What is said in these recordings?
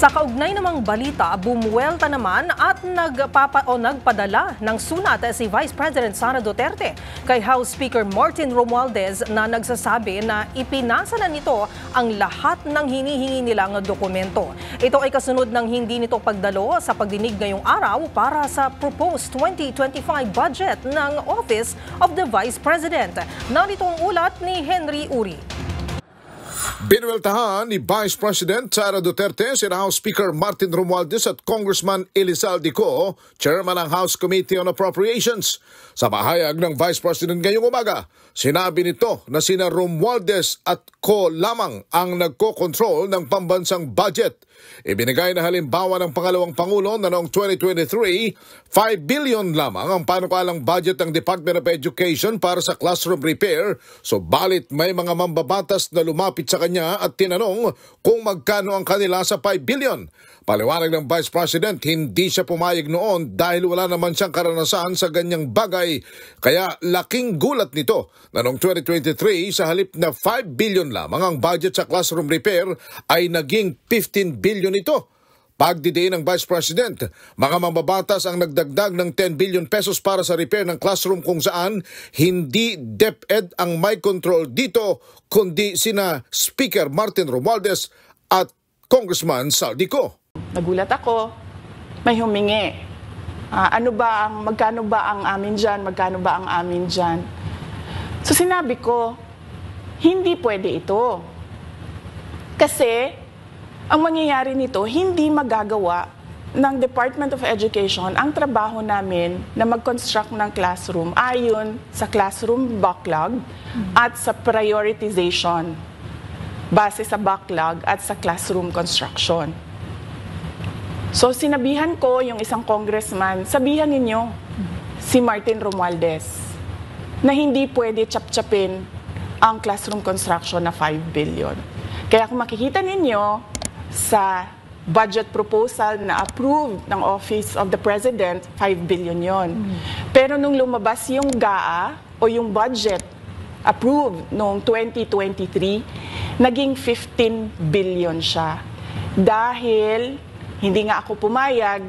Sa kaugnay namang balita, bumuwelta naman at nagpadala ng sulat si Vice President Sara Duterte kay House Speaker Martin Romualdez na nagsasabi na ipinasa na nito ang lahat ng hinihingi nilang dokumento. Ito ay kasunod ng hindi nito pagdalo sa pagdinig ngayong araw para sa proposed 2025 budget ng Office of the Vice President. Narito ang ulat ni Henry Uri. Binuweltahan ni Vice President Sara Duterte si House Speaker Martin Romualdez at Congressman Elizalde Co, Chairman ng House Committee on Appropriations. Sa pahayag ng Vice President ngayong umaga, sinabi nito na sina Romualdez at Co lamang ang nagko-control ng pambansang budget. Ibinigay na halimbawa ng pangalawang Pangulo na noong 2023, 5 billion lamang ang panukalang budget ng Department of Education para sa classroom repair, subalit may mga mambabatas na lumapit sa kanya at tinanong kung magkano ang kanila sa 5 billion. Paliwanag ng Vice President, hindi siya pumayag noon dahil wala naman siyang karanasan sa ganyang bagay. Kaya laking gulat nito na noong 2023 sa halip na 5 billion lamang ang budget sa classroom repair ay naging 15 billion ito. Pagdidiin ng Vice President, mga mambabatas ang nagdagdag ng 10 billion pesos para sa repair ng classroom kung saan hindi DepEd ang may control dito kundi sina Speaker Martin Romualdez at Congressman Saldi Co. Nagulat ako, may humingi. Magkano ba ang amin dyan? Magkano ba ang amin dyan? So sinabi ko, hindi pwede ito. Kasi ang mangyayari nito, hindi magagawa ng Department of Education ang trabaho namin na mag-construct ng classroom ayon sa classroom backlog at sa prioritization base sa backlog at sa classroom construction. So sinabihan ko yung isang congressman, sabihan ninyo si Martin Romualdez na hindi pwede chap-chapin ang classroom construction na 5 billion. Kaya kung makikita ninyo sa budget proposal na approved ng Office of the President, 5 billion yon. Pero nung lumabas yung GAA o yung budget approved noong 2023, naging 15 billion siya. Dahil hindi nga ako pumayag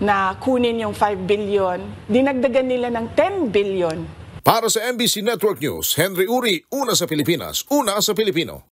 na kunin yung 5 billion, dinagdagan nila ng 10 billion. Para sa MBC Network News, Henry Uri, una sa Pilipinas, una sa Pilipino.